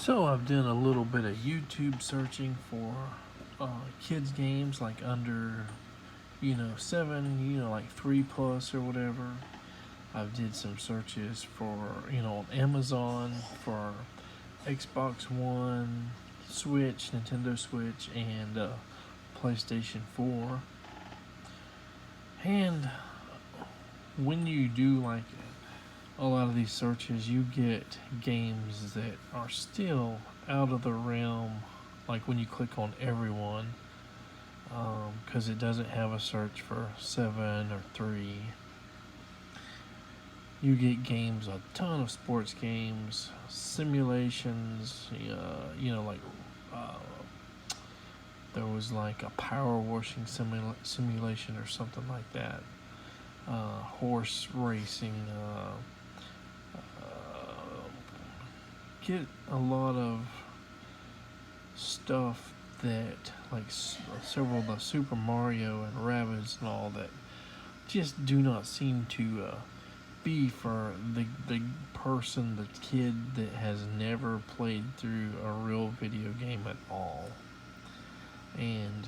So I've done a little bit of YouTube searching for kids games like under 7, like 3 plus or whatever. I've did some searches for on Amazon for Xbox One, Switch, Nintendo Switch, and PlayStation 4. And when you do like a lot of these searches, you get games that are still out of the realm. Like when you click on everyone, because it doesn't have a search for 7 or 3. You get games, a ton of sports games, simulations. Like there was like a power washing simulation or something like that. Horse racing. Get a lot of stuff that, like several of the Super Mario and Rabbids and all that, just do not seem to be for the person, the kid that has never played through a real video game at all. And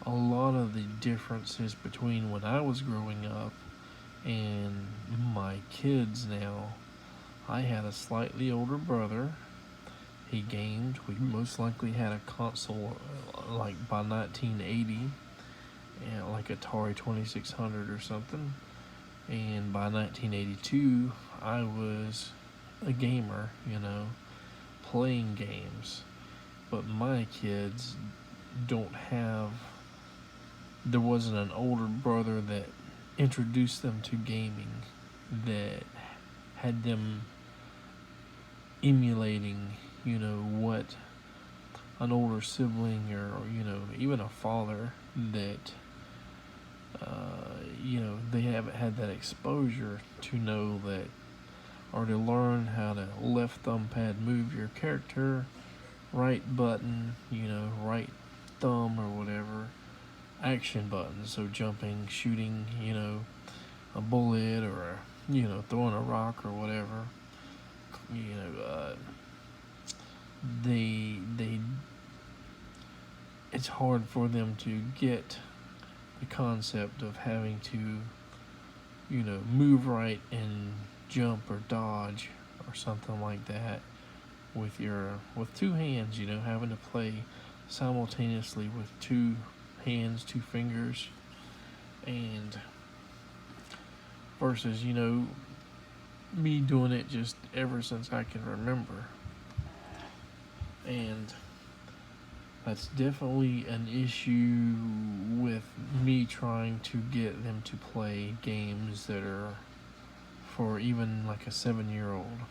a lot of the differences between when I was growing up and my kids now. I had a slightly older brother. He gamed. We most likely had a console like by 1980, and like Atari 2600 or something. And by 1982, I was a gamer, playing games. But my kids don't have. There wasn't an older brother that introduced them to gaming that had them emulating, what an older sibling or even a father that, they haven't had that exposure to know that, or to learn how to left thumb pad move your character, right button, right thumb or whatever, action buttons, so jumping, shooting, a bullet or, throwing a rock or whatever. They it's hard for them to get the concept of having to, move right and jump or dodge or something like that with two hands, having to play simultaneously with two hands, two fingers, and versus, me doing it just ever since I can remember. And that's definitely an issue with me trying to get them to play games that are for even like a 7-year-old.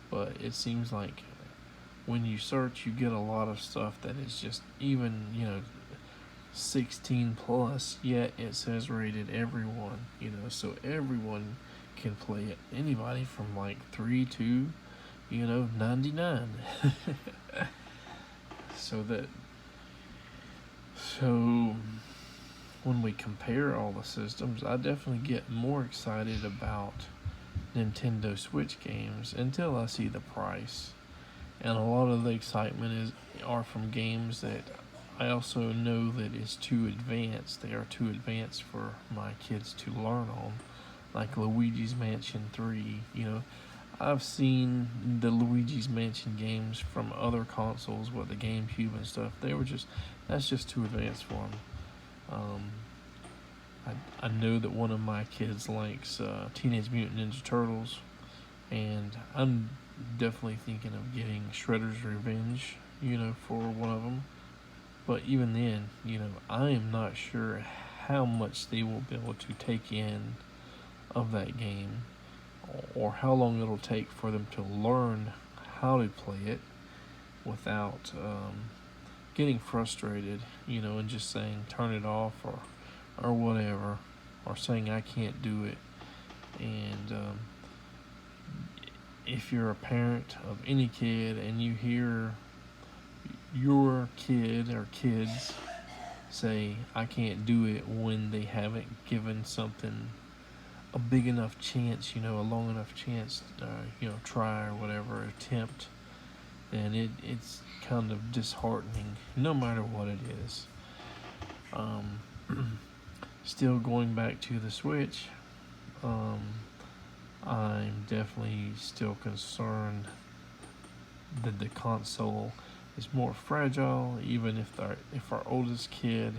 But it seems like when you search, you get a lot of stuff that is just even, 16 plus, yet it says rated everyone, so everyone can play it. Anybody from like 3 to 99. So when we compare all the systems, I definitely get more excited about Nintendo Switch games until I see the price. And a lot of the excitement are from games that I also know that is too advanced. They are too advanced for my kids to learn on, like Luigi's Mansion 3. I've seen the Luigi's Mansion games from other consoles, with the GameCube and stuff. That's just too advanced for them. I know that one of my kids likes Teenage Mutant Ninja Turtles, and I'm definitely thinking of getting Shredder's Revenge, for one of them. But even then, I am not sure how much they will be able to take in of that game, or how long it'll take for them to learn how to play it without getting frustrated, and just saying turn it off or whatever, or saying I can't do it. And if you're a parent of any kid and you hear your kid or kids say I can't do it when they haven't given something a big enough chance, a long enough chance, try or whatever, attempt, then it's kind of disheartening, no matter what it is. Um, Still going back to the Switch, I'm definitely still concerned that the console is more fragile, even if our oldest kid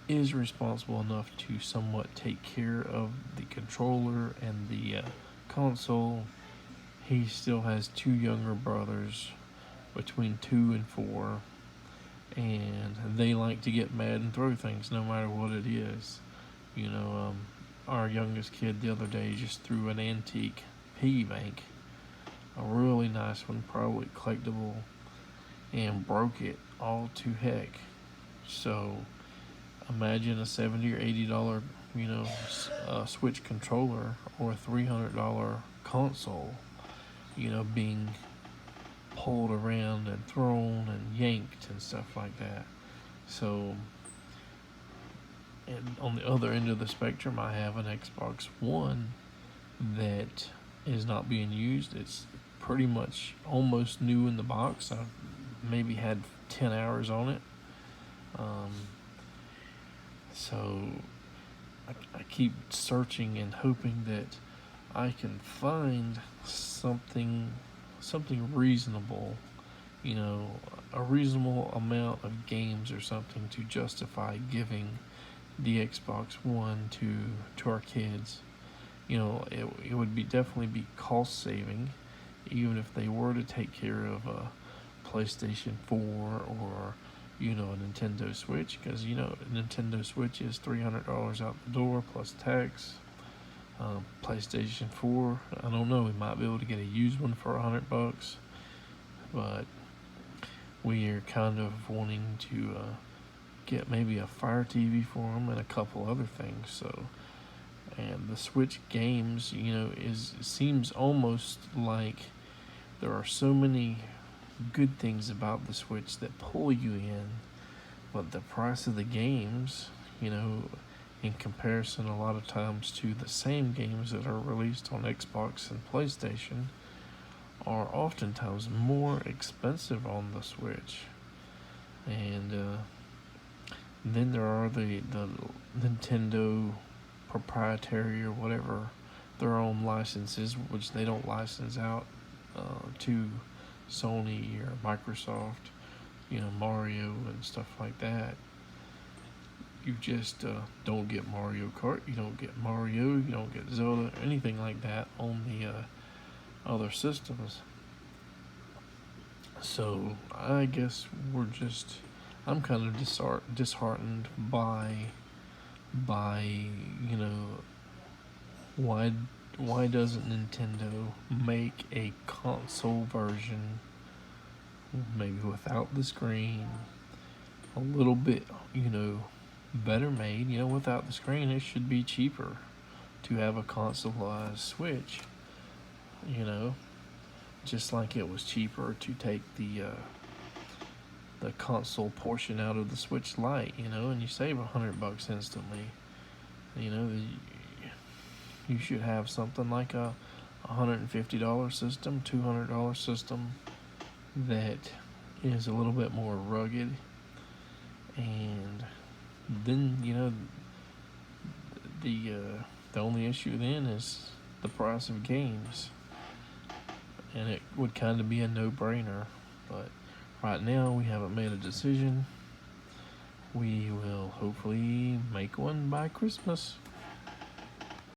is responsible enough to somewhat take care of the controller and the console. He still has two younger brothers between 2 and 4, and they like to get mad and throw things no matter what it is. Our youngest kid the other day just threw an antique piggy bank, a really nice one, probably collectible, and broke it all to heck. So imagine a $70 or $80, Switch controller or a $300 console, being pulled around and thrown and yanked and stuff like that. So, and on the other end of the spectrum, I have an Xbox One that is not being used. It's pretty much almost new in the box. I've maybe had 10 hours on it. So I keep searching and hoping that I can find something reasonable, a reasonable amount of games or something to justify giving the Xbox One to our kids. It would definitely be cost saving, even if they were to take care of a PlayStation 4 or a Nintendo Switch, because Nintendo Switch is $300 out the door plus tax. PlayStation 4, I don't know, we might be able to get a used one for $100, but we are kind of wanting to get maybe a Fire TV for them and a couple other things. So, and the Switch games, it seems almost like there are so many good things about the Switch that pull you in, but the price of the games, in comparison a lot of times to the same games that are released on Xbox and PlayStation, are oftentimes more expensive on the Switch. And then there are the Nintendo proprietary or whatever, their own licenses, which they don't license out to Sony or Microsoft, Mario and stuff like that. You just don't get Mario Kart, you don't get Mario, you don't get Zelda, anything like that on the other systems. So I guess I'm kind of disheartened by why doesn't Nintendo make a console version, maybe without the screen, a little bit, better made, without the screen. It should be cheaper to have a consoleized Switch, just like it was cheaper to take the console portion out of the Switch Lite, and you save $100 instantly. You should have something like a $150 system, $200 system that is a little bit more rugged, and then the only issue then is the price of games, and it would kind of be a no-brainer. But right now we haven't made a decision. We will hopefully make one by Christmas.